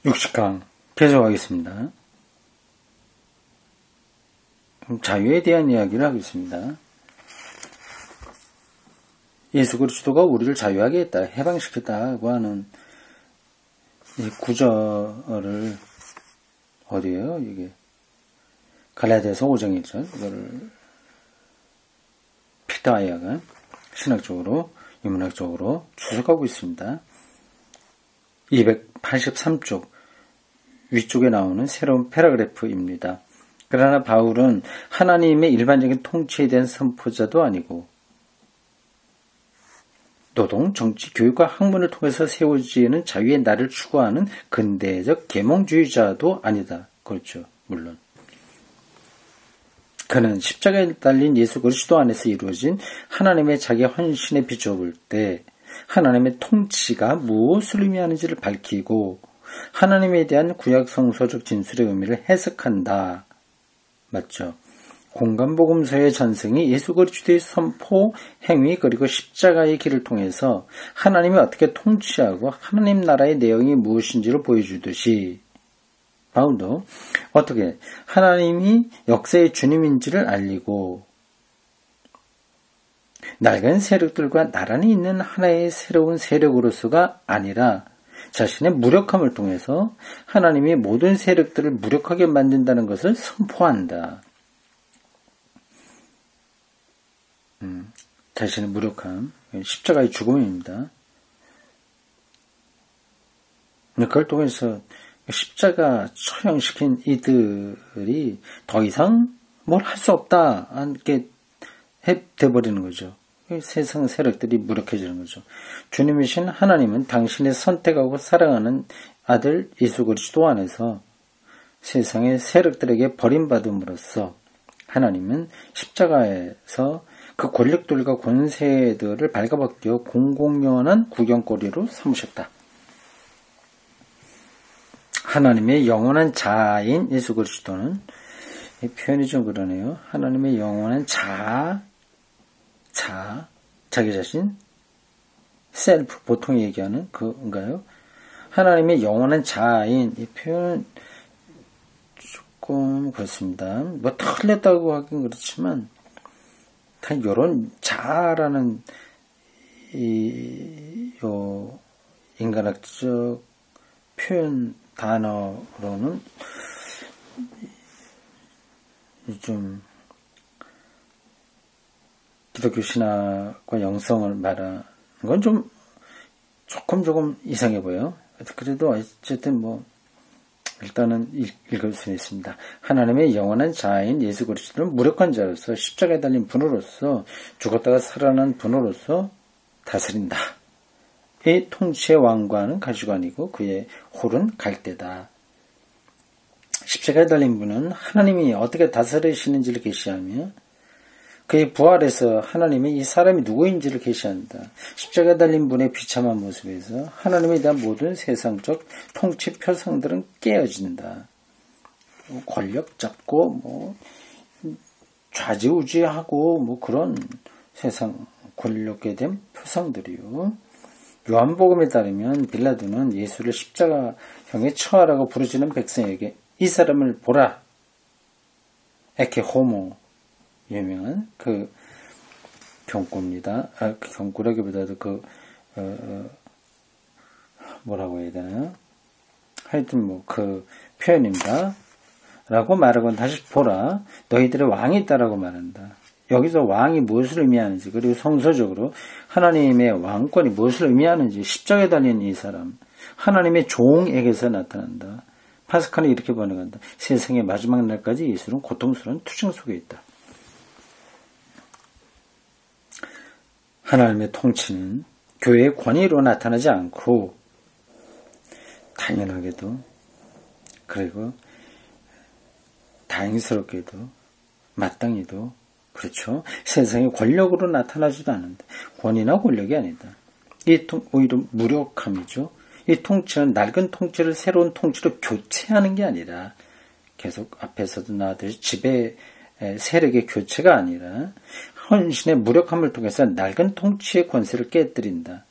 60강 계속하겠습니다. 자유에 대한 이야기를 하겠습니다. 예수 그리스도가 우리를 자유하게 했다, 해방시켰다고 하는 이 구절을 어디에요? 이게 갈라디아서 5장 1절 이거를 피터 아이아가 신학적으로 인문학적으로 추적하고 있습니다. 283쪽 위쪽에 나오는 새로운 패러그래프입니다. 그러나 바울은 하나님의 일반적인 통치에 대한 선포자도 아니고 노동, 정치, 교육과 학문을 통해서 세워지는 자유의 날을 추구하는 근대적 계몽주의자도 아니다. 그렇죠. 물론. 그는 십자가에 달린 예수 그리스도 안에서 이루어진 하나님의 자기 헌신에 비춰볼 때 하나님의 통치가 무엇을 의미하는지를 밝히고 하나님에 대한 구약 성서적 진술의 의미를 해석한다. 맞죠? 공간복음서의 전승이 예수 그리스도의 선포, 행위 그리고 십자가의 길을 통해서 하나님이 어떻게 통치하고 하나님 나라의 내용이 무엇인지를 보여주듯이 바울도 어떻게 하나님이 역사의 주님인지를 알리고 낡은 세력들과 나란히 있는 하나의 새로운 세력으로서가 아니라 자신의 무력함을 통해서 하나님이 모든 세력들을 무력하게 만든다는 것을 선포한다. 자신의 무력함, 십자가의 죽음입니다. 그걸 통해서 십자가 처형시킨 이들이 더 이상 뭘 할 수 없다 않게 돼버리는 거죠. 세상 세력들이 무력해지는 거죠. 주님이신 하나님은 당신의 선택하고 사랑하는 아들 예수 그리스도 안에서 세상의 세력들에게 버림받음으로써 하나님은 십자가에서 그 권력들과 권세들을 발가벗겨 공공연한 구경거리로 삼으셨다. 하나님의 영원한 자아인 예수 그리스도는 이 표현이 좀 그러네요. 하나님의 영원한 자기 자신, 셀프, 보통 얘기하는 그건가요? 하나님의 영원한 자아인 이 표현은 조금 그렇습니다. 뭐 틀렸다고 하긴 그렇지만 다 이런 자아라는 인간학적 표현 단어로는 좀 기독교 신학과 영성을 말하는 건 좀 조금 이상해 보여요. 그래도 어쨌든 뭐 일단은 읽을 수 있습니다. 하나님의 영원한 자아인 예수 그리스도는 무력한 자로서 십자가에 달린 분으로서 죽었다가 살아난 분으로서 다스린다. 이 통치의 왕관은 가시관이고 그의 홀은 갈대다. 십자가에 달린 분은 하나님이 어떻게 다스리시는지를 계시하며 그의 부활에서 하나님이 이 사람이 누구인지를 계시한다. 십자가에 달린 분의 비참한 모습에서 하나님에 대한 모든 세상적 통치 표상들은 깨어진다. 권력 잡고 좌지우지하고 그런 세상 권력에 대한 표상들이요. 요한복음에 따르면 빌라도는 예수를 십자가형에 처하라고 부르짖는 백성에게 이 사람을 보라. 에케 호모 유명한 그 경고입니다. 경고라기보다도 뭐라고 해야 되나요? 하여튼 그 표현입니다. 라고 말하고 다시 보라. 너희들의 왕이 있다라고 말한다. 여기서 왕이 무엇을 의미하는지 그리고 성서적으로 하나님의 왕권이 무엇을 의미하는지 십자가에 달린 이 사람 하나님의 종에게서 나타난다. 파스칼은 이렇게 번역한다. 세상의 마지막 날까지 예수는 고통스러운 투쟁 속에 있다. 하나님의 통치는 교회의 권위로 나타나지 않고 당연하게도 그리고 다행스럽게도 마땅히도 그렇죠. 세상의 권력으로 나타나지도 않는다. 권위나 권력이 아니다. 오히려 무력함이죠. 이 통치는 낡은 통치를 새로운 통치로 교체하는 게 아니라 계속 앞에서도 나왔듯이 지배 세력의 교체가 아니라 헌신의 무력함을 통해서 낡은 통치의 권세를 깨뜨린다.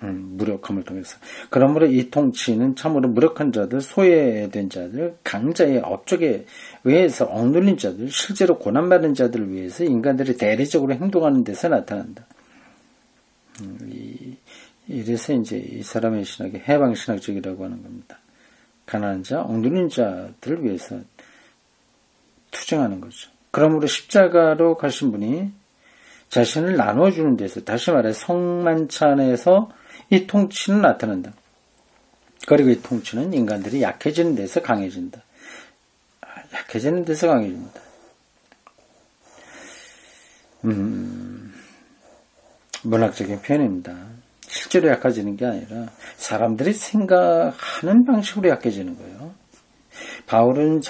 무력함을 통해서. 그러므로 이 통치는 참으로 무력한 자들, 소외된 자들, 강자의 업적에 의해서 억눌린 자들, 실제로 고난받은 자들을 위해서 인간들이 대리적으로 행동하는 데서 나타난다. 이래서 이제 이 사람의 신학이 해방신학적이라고 하는 겁니다. 가난한 자, 억눌린 자들을 위해서 투쟁하는 거죠. 그러므로 십자가로 가신 분이 자신을 나눠주는 데서, 다시 말해 성만찬에서 이 통치는 나타난다. 그리고 이 통치는 인간들이 약해지는 데서 강해진다. 약해지는 데서 강해진다. 문학적인 표현입니다. 실제로 약해지는 게 아니라 사람들이 생각하는 방식으로 약해지는 거예요. 바울은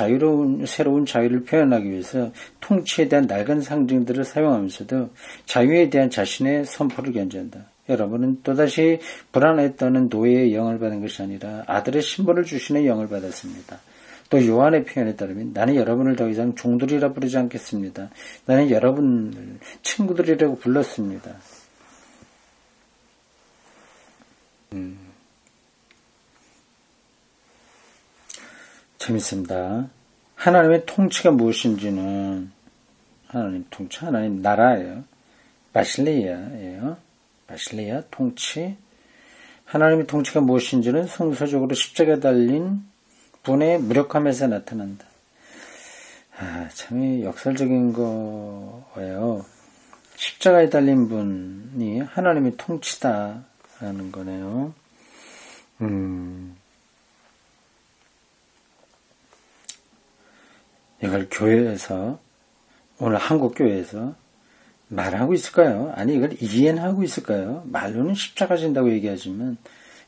새로운 자유를 표현하기 위해서 통치에 대한 낡은 상징들을 사용하면서도 자유에 대한 자신의 선포를 견지한다. 여러분은 또다시 불안했다는 노예의 영을 받은 것이 아니라 아들의 신분을 주시는 영을 받았습니다. 또 요한의 표현에 따르면 나는 여러분을 더 이상 종들이라 부르지 않겠습니다. 나는 여러분을 친구들이라고 불렀습니다. 재밌습니다. 하나님의 통치가 무엇인지는 하나님 통치, 하나님 나라예요. 바실레이아예요. 바실레이아 통치. 하나님의 통치가 무엇인지는 성서적으로 십자가에 달린 분의 무력함에서 나타난다. 참 역설적인 거예요. 십자가에 달린 분이 하나님의 통치다라는 거네요. 이걸 교회에서, 오늘 한국 교회에서 말하고 있을까요? 아니, 이걸 이해는 하고 있을까요? 말로는 십자가 진다고 얘기하지만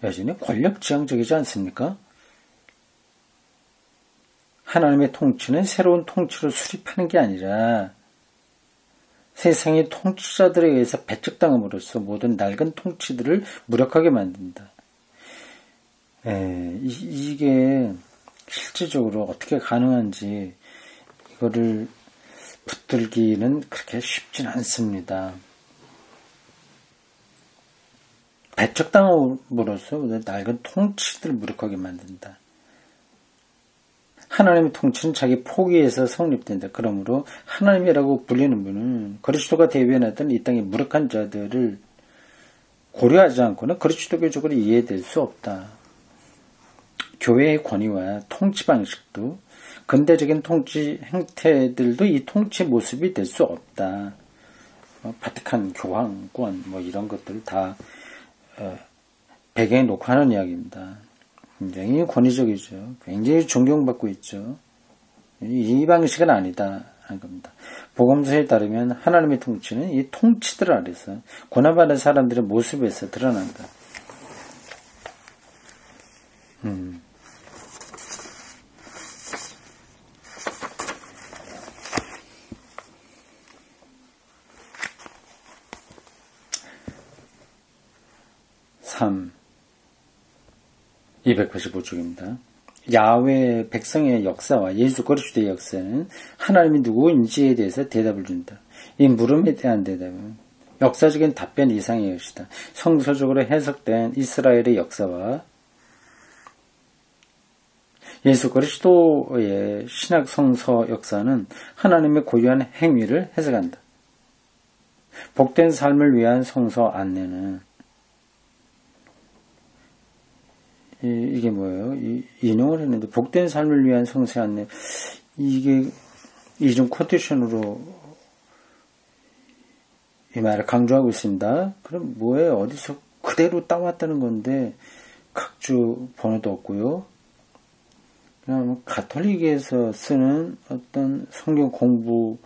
여전히 권력지향적이지 않습니까? 하나님의 통치는 새로운 통치로 수립하는 게 아니라 세상의 통치자들에 의해서 배척당함으로써 모든 낡은 통치들을 무력하게 만든다. 이게 실질적으로 어떻게 가능한지 이거를 붙들기는 그렇게 쉽진 않습니다. 배척당함으로써 낡은 통치들을 무력하게 만든다. 하나님의 통치는 자기 포기에서 성립된다. 그러므로 하나님이라고 불리는 분은 그리스도가 대변했던 이 땅의 무력한 자들을 고려하지 않고는 그리스도교적으로 이해될 수 없다. 교회의 권위와 통치 방식도 근대적인 통치 행태들도 이 통치 모습이 될 수 없다. 바티칸 교황권 이런 것들 다 배경에 놓고 하는 이야기입니다. 굉장히 권위적이죠. 굉장히 존경받고 있죠. 이 방식은 아니다 하는 겁니다. 복음서에 따르면 하나님의 통치는 이 통치들 아래서 고난받는 사람들의 모습에서 드러난다. 285쪽입니다. 야훼 백성의 역사와 예수 그리스도의 역사는 하나님이 누구인지에 대해서 대답을 준다. 이 물음에 대한 대답은 역사적인 답변 이상의 것이다. 성서적으로 해석된 이스라엘의 역사와 예수 그리스도의 신약 성서 역사는 하나님의 고유한 행위를 해석한다. 복된 삶을 위한 성서 안내는 이게 뭐예요? 인용을 했는데 복된 삶을 위한 성서 안내, 이게 이중 코테이션으로 이 말을 강조하고 있습니다. 그럼 뭐예요? 어디서 그대로 따왔다는 건데 각주 번호도 없고요. 그냥 가톨릭에서 쓰는 어떤 성경 공부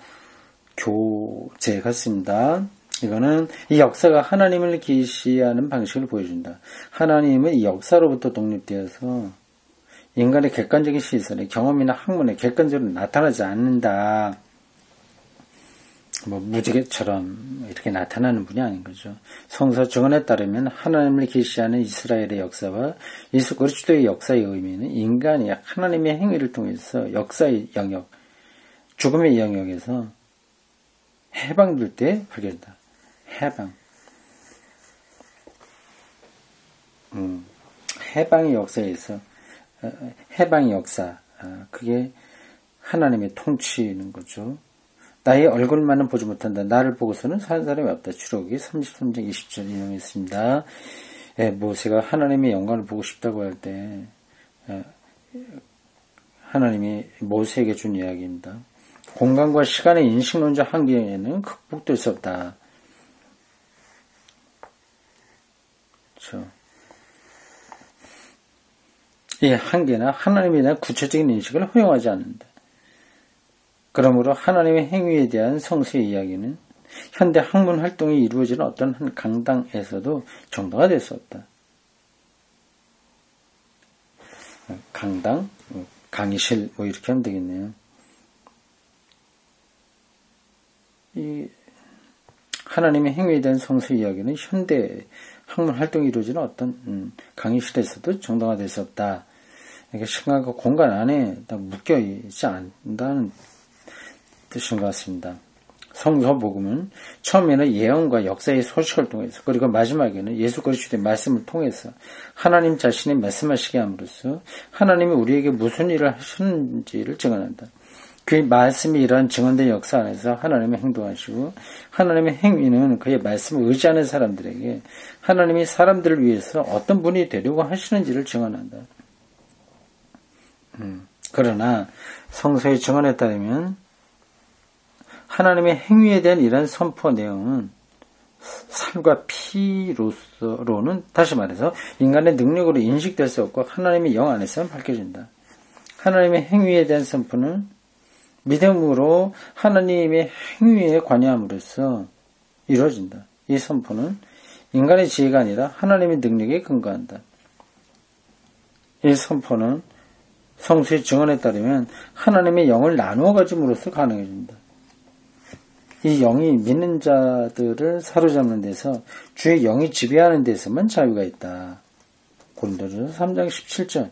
교재 같습니다. 이거는 이 역사가 하나님을 계시하는 방식을 보여준다. 하나님은 이 역사로부터 독립되어서 인간의 객관적인 시선에 경험이나 학문에 객관적으로 나타나지 않는다. 무지개처럼 이렇게 나타나는 분이 아닌 거죠. 성서 증언에 따르면 하나님을 계시하는 이스라엘의 역사와 예수 그리스도의 역사의 의미는 인간이 하나님의 행위를 통해서 역사의 영역, 죽음의 영역에서 해방될 때 발견된다. 해방. 해방의 역사에서 해방의 역사, 그게 하나님의 통치는 거죠. 나의 얼굴만은 보지 못한다. 나를 보고서는 사는 사람이 없다. 출애굽기 33장 20절 인용했습니다. 모세가 하나님의 영광을 보고 싶다고 할 때 하나님이 모세에게 준 이야기입니다. 공간과 시간의 인식론적 한계에는 극복될 수 없다. 그렇죠. 이 한계나 하나님에 대한 구체적인 인식을 허용하지 않는다. 그러므로 하나님의 행위에 대한 성서의 이야기는 현대 학문 활동이 이루어지는 어떤 한 강당에서도 정당화 될 수 없다. 강당, 강의실 이렇게 하면 되겠네요. 이 하나님의 행위에 대한 성서의 이야기는 현대 학문 활동이 이루어지는 어떤 강의실에서도 정당화될 수 없다. 그러니까 시간과 공간 안에 딱 묶여 있지 않는다는 뜻인 것 같습니다. 성서복음은 처음에는 예언과 역사의 소식을 통해서 그리고 마지막에는 예수 그리스도의 말씀을 통해서 하나님 자신이 말씀하시게 함으로써 하나님이 우리에게 무슨 일을 하셨는지를 증언한다. 그 말씀이 이러한 증언된 역사 안에서 하나님의 행동하시고 하나님의 행위는 그의 말씀을 의지하는 사람들에게 하나님이 사람들을 위해서 어떤 분이 되려고 하시는지를 증언한다. 그러나 성서의 증언에 따르면 하나님의 행위에 대한 이러한 선포 내용은 살과 피로서로는 다시 말해서 인간의 능력으로 인식될 수 없고 하나님의 영 안에서만 밝혀진다. 하나님의 행위에 대한 선포는 믿음으로 하나님의 행위에 관여함으로써 이루어진다. 이 선포는 인간의 지혜가 아니라 하나님의 능력에 근거한다. 이 선포는 성수의 증언에 따르면 하나님의 영을 나누어 가짐으로써 가능해진다. 이 영이 믿는 자들을 사로잡는 데서 주의 영이 지배하는 데서만 자유가 있다. 고린도전서 3장 17절.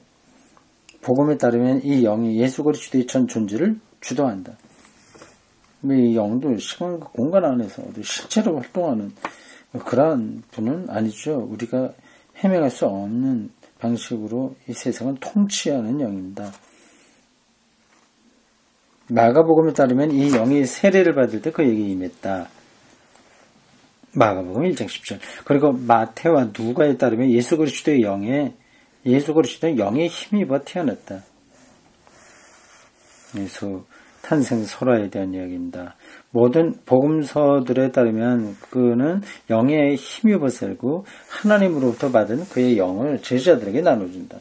복음에 따르면 이 영이 예수 그리스도의 전 존재를 주도한다. 이 영도 시간과 공간 안에서 실제로 활동하는 그러한 분은 아니죠. 우리가 해명할 수 없는 방식으로 이 세상을 통치하는 영입니다. 마가복음에 따르면 이 영이 세례를 받을 때 그에게 임했다. 마가복음 1장 10절. 그리고 마태와 누가에 따르면 예수 그리스도의 영에 힘입어 태어났다. 예수 탄생 설화에 대한 이야기입니다. 모든 복음서들에 따르면 그는 영에 힘입어 살고 하나님으로부터 받은 그의 영을 제자들에게 나눠준다.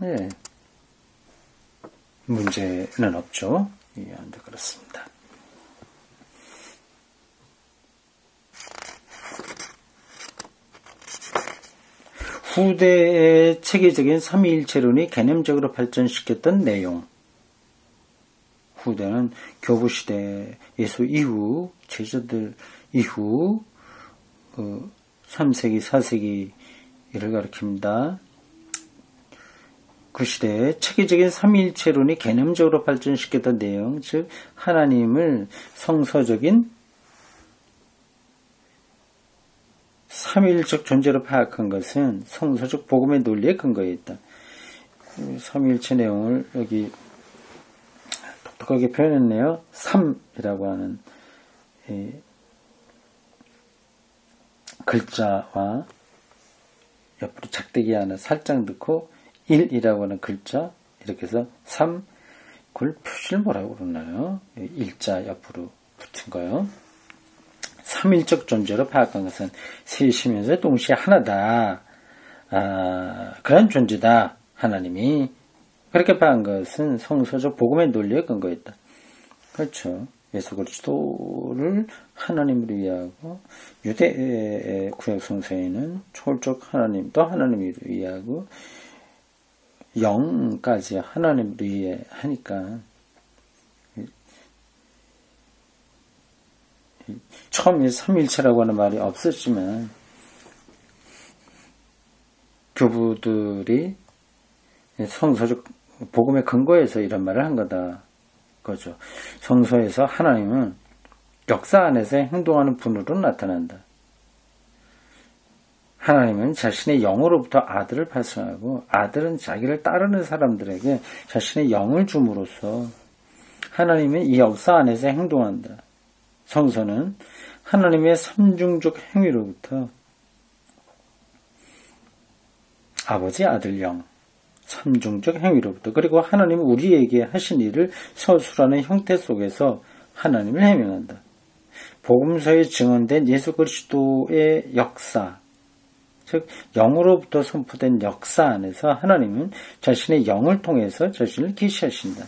네. 문제는 없죠. 예, 그렇습니다. 후대의 체계적인 삼위일체론이 개념적으로 발전시켰던 내용. 후대는 교부시대 예수 이후, 제자들 이후 3세기, 4세기를 가리킵니다. 그 시대에 체계적인 삼위일체론이 개념적으로 발전시켰던 내용, 즉 하나님을 성서적인 삼위일적 존재로 파악한 것은 성서적 복음의 논리에 근거해 있다. 삼위일체 내용을 여기 독특하게 표현했네요. 3이라고 하는 글자와 옆으로 작대기 하나 살짝 넣고 1이라고 하는 글자 이렇게 해서 3 그걸 표시를 뭐라고 그러나요? 일자 옆으로 붙은 거요. 삼일적 존재로 파악한 것은 셋이면서 동시에 하나다. 그런 존재다. 하나님이. 그렇게 파악한 것은 성서적 복음의 논리에 근거했다. 그렇죠. 예수 그리스도를 하나님으로 이해하고 유대 구약 성서에는 초월적 하나님도 하나님으로 이해하고 영까지 하나님으로 이해하니까 처음에 삼일체라고 하는 말이 없었지만 교부들이 성서적 복음의 근거에서 이런 말을 한 거다. 그죠. 성서에서 하나님은 역사 안에서 행동하는 분으로 나타난다. 하나님은 자신의 영으로부터 아들을 발송하고 아들은 자기를 따르는 사람들에게 자신의 영을 줌으로써 하나님은 이 역사 안에서 행동한다. 성서는 하나님의 삼중적 행위로부터 아버지, 아들, 영, 삼중적 행위로부터 그리고 하나님은 우리에게 하신 일을 서술하는 형태 속에서 하나님을 해명한다. 복음서에 증언된 예수 그리스도의 역사, 즉 영으로부터 선포된 역사 안에서 하나님은 자신의 영을 통해서 자신을 계시하신다.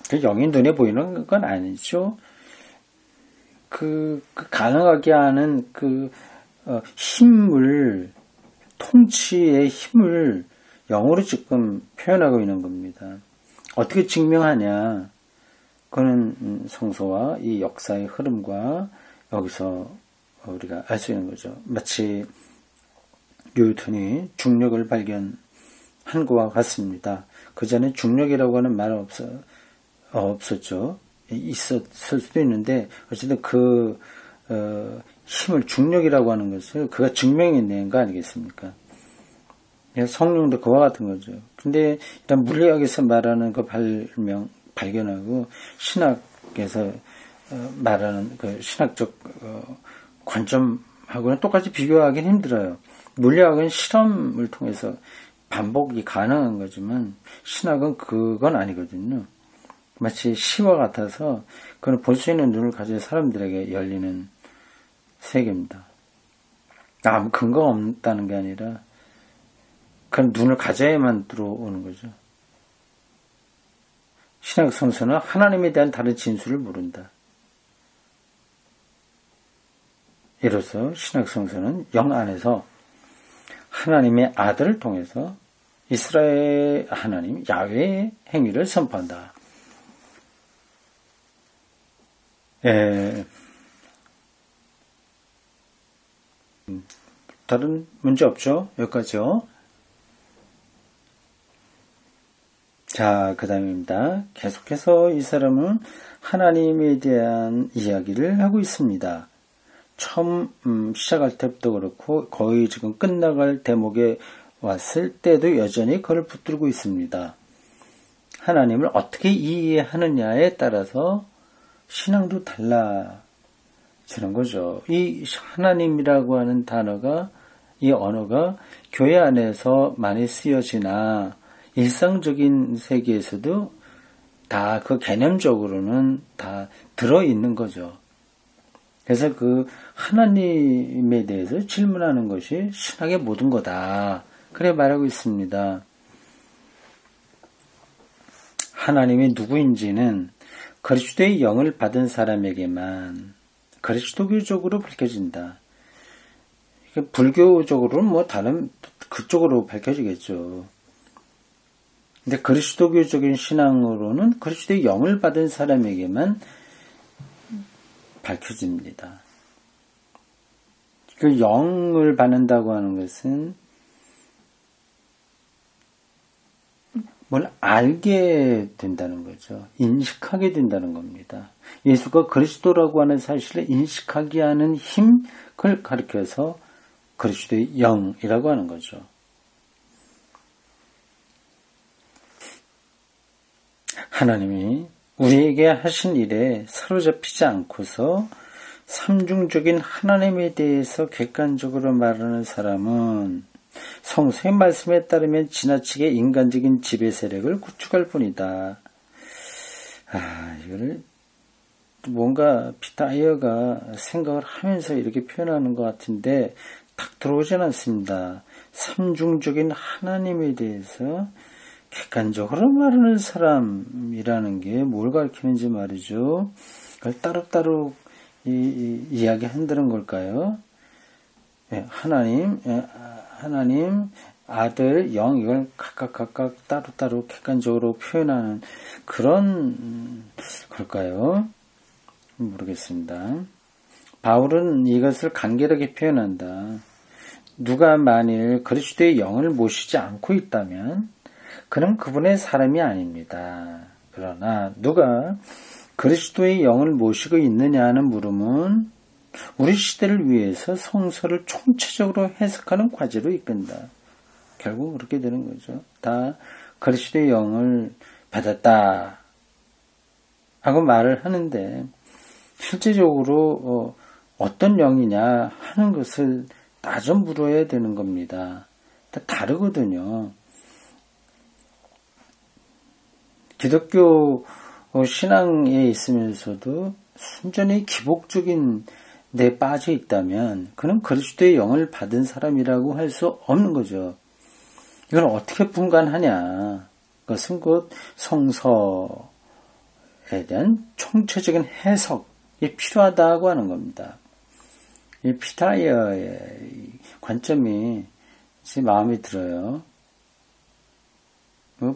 그 영이 눈에 보이는 건 아니죠. 가능하게 하는 힘을, 통치의 힘을 영으로 지금 표현하고 있는 겁니다. 어떻게 증명하냐? 그는 성서와 이 역사의 흐름과 여기서 우리가 알 수 있는 거죠. 마치 뉴턴이 중력을 발견한 것과 같습니다. 그 전에 중력이라고 하는 말 없었죠. 있었을 수도 있는데 어쨌든 힘을 중력이라고 하는 것을 그가 증명해낸 거 아니겠습니까? 성령도 그와 같은 거죠. 근데 일단 물리학에서 말하는 그 발견하고 신학에서 말하는 그 신학적 관점하고는 똑같이 비교하기는 힘들어요. 물리학은 실험을 통해서 반복이 가능한 거지만 신학은 그건 아니거든요. 마치 시와 같아서 그건 볼 수 있는 눈을 가진 사람들에게 열리는 세계입니다. 아무 근거가 없다는 게 아니라 그런 눈을 가져야만 들어오는 거죠. 신약 성서는 하나님에 대한 다른 진술을 모른다. 이로써 신약 성서는 영 안에서 하나님의 아들을 통해서 이스라엘 하나님 야훼의 행위를 선포한다. 다른 문제 없죠? 여기까지요. 자, 그 다음입니다. 계속해서 이 사람은 하나님에 대한 이야기를 하고 있습니다. 처음 시작할 때부터 그렇고 거의 지금 끝나갈 대목에 왔을 때도 여전히 그걸 붙들고 있습니다. 하나님을 어떻게 이해하느냐에 따라서 신앙도 달라지는 거죠. 이 하나님이라고 하는 단어가, 이 언어가 교회 안에서 많이 쓰여지나 일상적인 세계에서도 다 그 개념적으로는 다 들어있는 거죠. 그래서 그 하나님에 대해서 질문하는 것이 신학의 모든 거다. 그래 말하고 있습니다. 하나님이 누구인지는 그리스도의 영을 받은 사람에게만 그리스도교적으로 밝혀진다. 불교적으로는 뭐 다른 그쪽으로 밝혀지겠죠. 근데 그리스도교적인 신앙으로는 그리스도의 영을 받은 사람에게만 밝혀집니다. 그 영을 받는다고 하는 것은 뭘 알게 된다는 거죠. 인식하게 된다는 겁니다. 예수가 그리스도라고 하는 사실을 인식하게 하는 힘을 가리켜서 그리스도의 영이라고 하는 거죠. 하나님이 우리에게 하신 일에 사로잡히지 않고서 삼중적인 하나님에 대해서 객관적으로 말하는 사람은 성서의 말씀에 따르면 지나치게 인간적인 지배 세력을 구축할 뿐이다. 이거를 뭔가 피터 아이어가 생각을 하면서 이렇게 표현하는 것 같은데 딱 들어오진 않습니다. 삼중적인 하나님에 대해서 객관적으로 말하는 사람이라는 게 뭘 가리키는지 말이죠. 그걸 따로따로 이야기한다는 걸까요? 하나님, 아들, 영 이걸 각각 따로따로 객관적으로 표현하는 그런 걸까요? 모르겠습니다. 바울은 이것을 간결하게 표현한다. 누가 만일 그리스도의 영을 모시지 않고 있다면 그는 그분의 사람이 아닙니다. 그러나 누가 그리스도의 영을 모시고 있느냐 하는 물음은 우리 시대를 위해서 성서를 총체적으로 해석하는 과제로 이끈다. 결국 그렇게 되는 거죠. 다 그리스도의 영을 받았다 하고 말을 하는데 실제적으로 어떤 영이냐 하는 것을 따져 물어야 되는 겁니다. 다르거든요. 기독교 신앙에 있으면서도 순전히 기복적인 데 빠져 있다면 그는 그리스도의 영을 받은 사람이라고 할 수 없는 거죠. 이걸 어떻게 분간하냐. 그것은 곧 성서에 대한 총체적인 해석이 필요하다고 하는 겁니다. 이 피타이어의 관점이 제 마음에 들어요.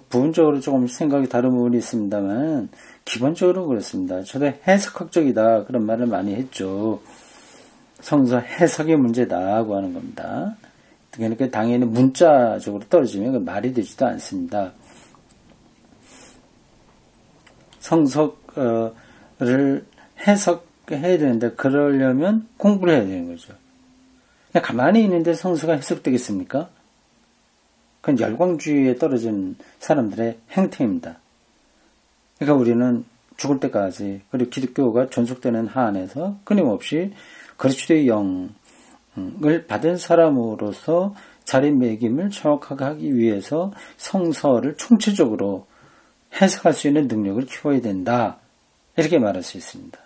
부분적으로 조금 생각이 다른 부분이 있습니다만 기본적으로 그렇습니다. 저도 해석학적이다 그런 말을 많이 했죠. 성서 해석의 문제다고 하는 겁니다. 그러니까 당연히 문자적으로 떨어지면 말이 되지도 않습니다. 성서를 해석해야 되는데 그러려면 공부를 해야 되는 거죠. 그냥 가만히 있는데 성서가 해석되겠습니까? 그건 열광주의에 떨어진 사람들의 행태입니다. 그러니까 우리는 죽을 때까지 그리고 기독교가 존속되는 한에서 끊임없이 그리스도의 영을 받은 사람으로서 자리매김을 정확하게 하기 위해서 성서를 총체적으로 해석할 수 있는 능력을 키워야 된다. 이렇게 말할 수 있습니다.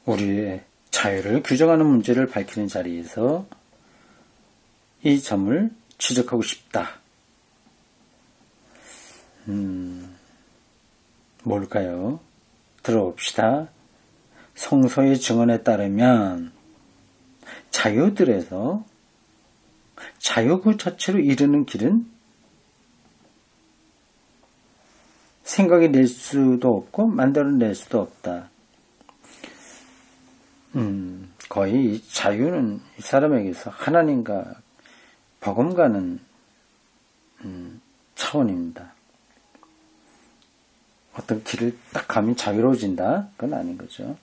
우리의 자유를 규정하는 문제를 밝히는 자리에서 이 점을 지적하고 싶다. 뭘까요? 들어봅시다. 성서의 증언에 따르면 자유들에서 자유 그 자체로 이르는 길은 생각이 낼 수도 없고 만들어낼 수도 없다. 거의 이 자유는 이 사람에게서 하나님과 버금가는 차원입니다. 어떤 길을 딱 가면 자유로워진다? 그건 아닌 거죠.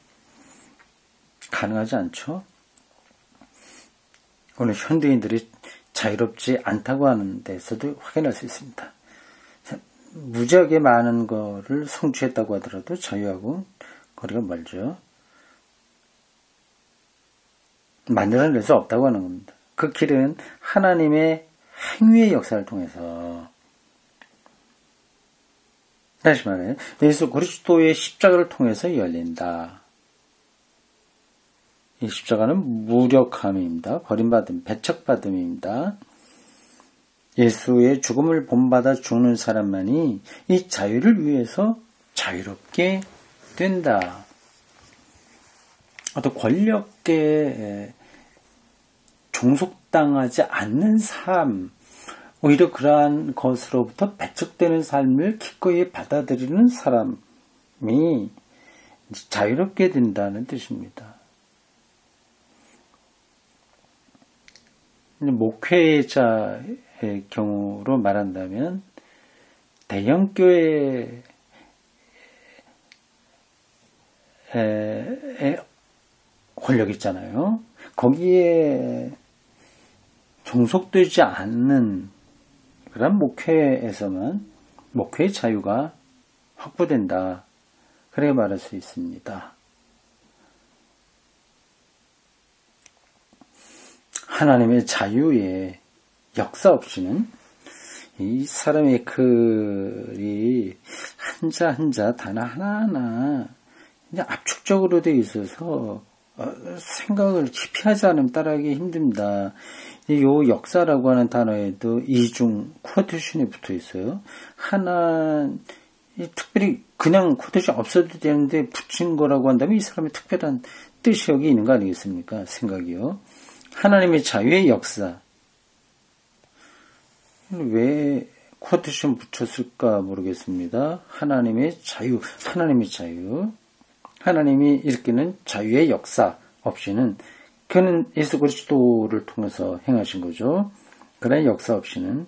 가능하지 않죠. 오늘 현대인들이 자유롭지 않다고 하는 데서도 확인할 수 있습니다. 무지하게 많은 거를 성취했다고 하더라도 자유하고 거리가 멀죠. 만들어낼 수 없다고 하는 겁니다. 그 길은 하나님의 행위의 역사를 통해서, 다시 말해 예수 그리스도의 십자가를 통해서 열린다. 이 십자가는 무력함입니다. 버림받음, 배척받음입니다. 예수의 죽음을 본받아 죽는 사람만이 이 자유를 위해서 자유롭게 된다. 어떤 권력에 종속당하지 않는 삶, 오히려 그러한 것으로부터 배척되는 삶을 기꺼이 받아들이는 사람이 자유롭게 된다는 뜻입니다. 목회자의 경우로 말한다면 대형교회의 권력 있잖아요. 거기에 종속되지 않는 그런 목회에서만 목회의 자유가 확보된다. 그렇게 말할 수 있습니다. 하나님의 자유의 역사 없이는 이 사람의 글이 한자 한자 단어 하나하나 그냥 압축적으로 되어 있어서 생각을 깊이 하지 않으면 따라하기 힘듭니다. 이 역사라고 하는 단어에도 이중 쿼테이션이 붙어 있어요. 하나 특별히 그냥 쿼테이션 없어도 되는데 붙인 거라고 한다면 이 사람의 특별한 뜻이 여기 있는 거 아니겠습니까? 생각이요. 하나님의 자유의 역사. 왜 쿼테이션 붙였을까 모르겠습니다. 하나님의 자유, 하나님의 자유. 하나님이 일으키는 자유의 역사 없이는 그는 예수 그리스도를 통해서 행하신 거죠. 그런 역사 없이는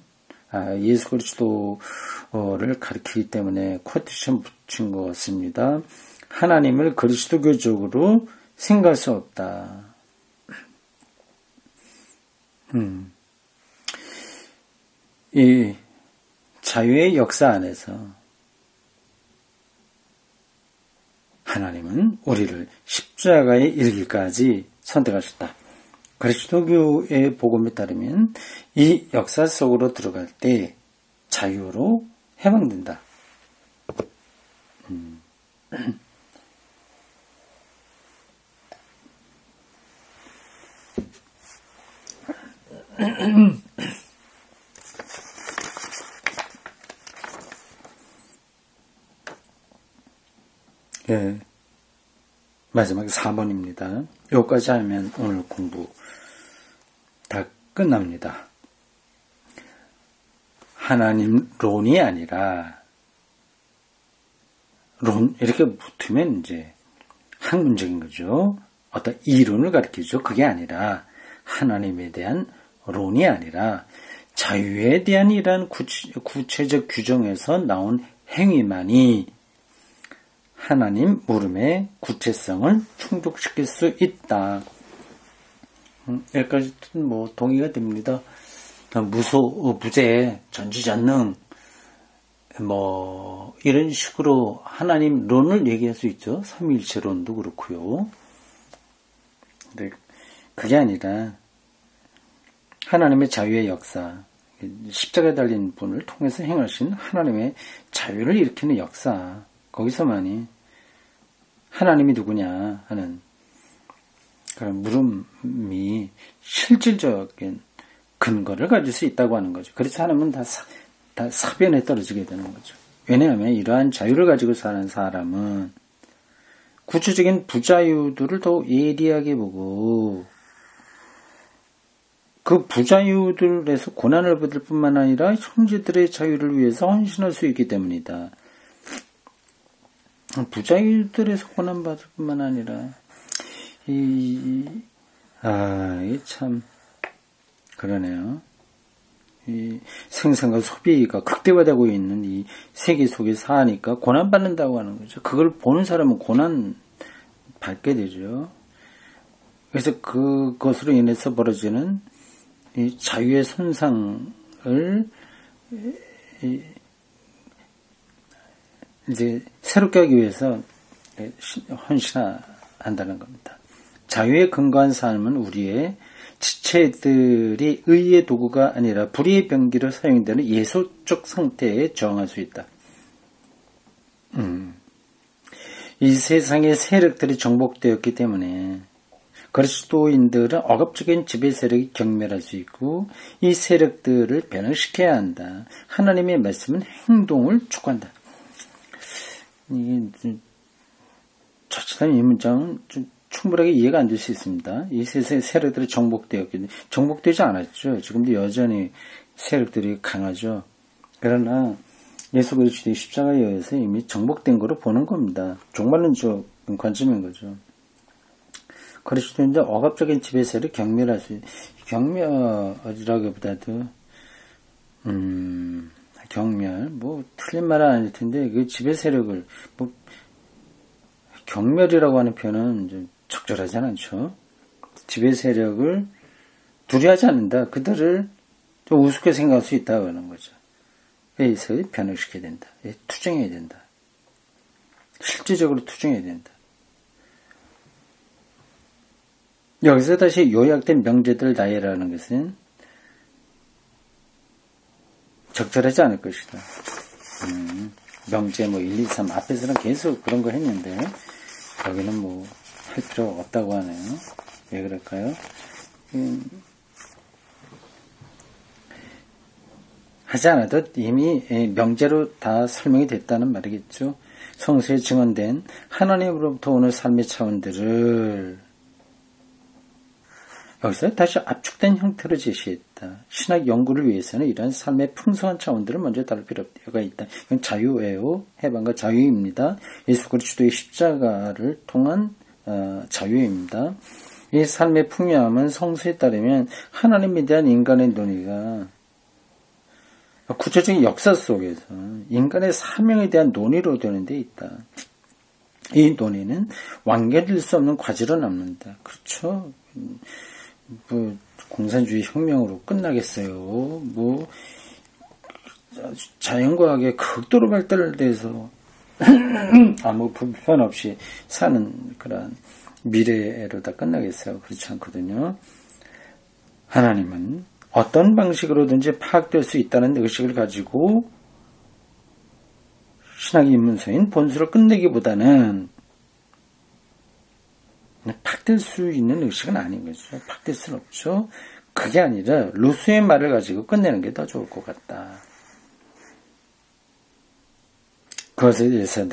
예수 그리스도를 가리키기 때문에 쿼테이션 붙인 것 같습니다. 하나님을 그리스도교적으로 생각할 수 없다. 이 자유의 역사 안에서 하나님은 우리를 십자가에 이르기까지 선택하셨다. 그리스도교의 복음에 따르면 이 역사 속으로 들어갈 때 자유로 해방된다. 예, 마지막 4번입니다. 여기까지 하면 오늘 공부 다 끝납니다. 하나님론이 아니라 론 이렇게 붙으면 이제 학문적인 거죠. 어떤 이론을 가리키죠. 그게 아니라 하나님에 대한 론이 아니라 자유에 대한 이러한 구체적 규정에서 나온 행위만이 하나님 물음의 구체성을 충족시킬 수 있다. 여기까지 뭐 동의가 됩니다. 무죄, 전지전능 뭐 이런 식으로 하나님 론을 얘기할 수 있죠. 삼위일체론도 그렇고요. 근데 그게 아니라 하나님의 자유의 역사, 십자가에 달린 분을 통해서 행하신 하나님의 자유를 일으키는 역사, 거기서만이 하나님이 누구냐 하는 그런 물음이 실질적인 근거를 가질 수 있다고 하는 거죠. 그렇지 않으면 다 사변에 떨어지게 되는 거죠. 왜냐하면 이러한 자유를 가지고 사는 사람은 구체적인 부자유들을 더 예리하게 보고 그 부자유들에서 고난을 받을 뿐만 아니라 형제들의 자유를 위해서 헌신할 수 있기 때문이다. 부자유들에서 고난받을 뿐만 아니라 이게 참 그러네요. 이 생산과 소비가 극대화되고 있는 이 세계 속에 사니까 고난받는다고 하는 거죠. 그걸 보는 사람은 고난 받게 되죠. 그래서 그것으로 인해서 벌어지는 이 자유의 손상을 이제 새롭게 하기 위해서 헌신한다는 겁니다. 자유에 근거한 삶은 우리의 지체들이 의의 도구가 아니라 불의의 병기로 사용되는 예술적 상태에 저항할 수 있다. 이 세상의 세력들이 정복되었기 때문에 그리스도인들은 억압적인 지배 세력이 경멸할 수 있고 이 세력들을 변형시켜야 한다. 하나님의 말씀은 행동을 촉구한다. 이게 자칫하면 이 문장은 좀 충분하게 이해가 안 될 수 있습니다. 이 세상의 세력들이 정복되지 않았죠. 지금도 여전히 세력들이 강하죠. 그러나 예수 그리스도의 십자가에 의해서 이미 정복된 거로 보는 겁니다. 종말론적 관점인 거죠. 그리스도인들 억압적인 지배 세력 경멸할 수 경멸이라기보다도 경멸 뭐 틀린 말은 아닐 텐데 그 지배 세력을 뭐 경멸이라고 하는 표현은 좀 적절하지 않죠. 지배 세력을 두려워하지 않는다. 그들을 좀 우습게 생각할 수 있다고 하는 거죠. 여기서 변형시켜야 된다. 투쟁해야 된다. 실질적으로 투쟁해야 된다. 여기서 다시 요약된 명제들 나열하는 것은 적절하지 않을 것이다. 명제 1, 2, 3 앞에서는 계속 그런 거 했는데 여기는 뭐 할 필요 없다고 하네요. 왜 그럴까요? 하지 않아도 이미 명제로 다 설명이 됐다는 말이겠죠. 성서에 증언된 하나님으로부터 오는 삶의 차원들을 여기서 다시 압축된 형태로 제시했다. 신학 연구를 위해서는 이러한 삶의 풍성한 차원들을 먼저 다룰 필요가 있다. 이건 자유예요. 해방과 자유입니다. 예수 그리스도의 십자가를 통한 자유입니다. 이 삶의 풍요함은 성서에 따르면 하나님에 대한 인간의 논의가 구체적인 역사 속에서 인간의 사명에 대한 논의로 되는 데 있다. 이 논의는 완결될 수 없는 과제로 남는다. 그렇죠? 뭐 공산주의 혁명으로 끝나겠어요. 뭐 자연과학의 극도로 발달돼서 아무 불편 없이 사는 그런 미래로 다 끝나겠어요. 그렇지 않거든요. 하나님은 어떤 방식으로든지 파악될 수 있다는 의식을 가지고 신학의 입문서인 본수를 끝내기보다는 파악될 수 있는 의식은 아닌 거죠. 파악될 수는 없죠. 그게 아니라 루소의 말을 가지고 끝내는 게 더 좋을 것 같다. 그것에 대해서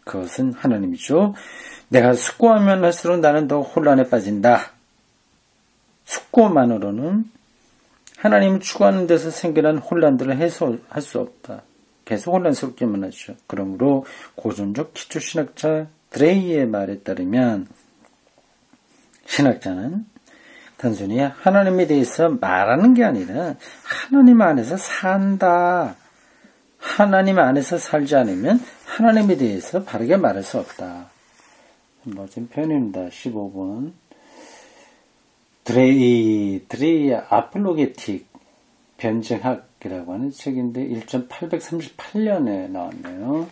그것은 하나님이죠. 내가 숙고하면 할수록 나는 더 혼란에 빠진다. 숙고만으로는 하나님을 추구하는 데서 생겨난 혼란들을 해소할 수 없다. 계속 혼란스럽게만 하죠. 그러므로 고전적 기초신학자 드레이의 말에 따르면 신학자는 단순히 하나님에 대해서 말하는 게 아니라 하나님 안에서 산다. 하나님 안에서 살지 않으면 하나님에 대해서 바르게 말할 수 없다. 멋진 표현입니다. 15번. 드레이 아폴로게틱 변증학이라고 하는 책인데 1838년에 나왔네요.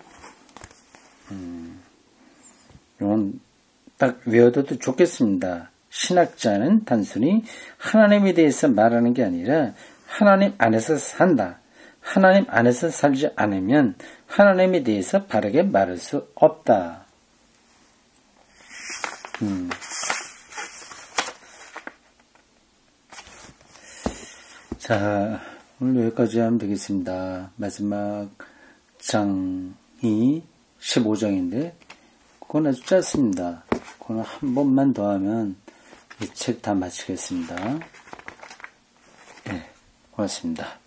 이건 딱 외워둬도 좋겠습니다. 신학자는 단순히 하나님에 대해서 말하는 게 아니라 하나님 안에서 산다. 하나님 안에서 살지 않으면 하나님에 대해서 바르게 말할 수 없다. 자, 오늘 여기까지 하면 되겠습니다. 마지막 장이 15장인데 그건 아주 짧습니다. 그건 한 번만 더 하면 이 책 다 마치겠습니다. 네, 고맙습니다.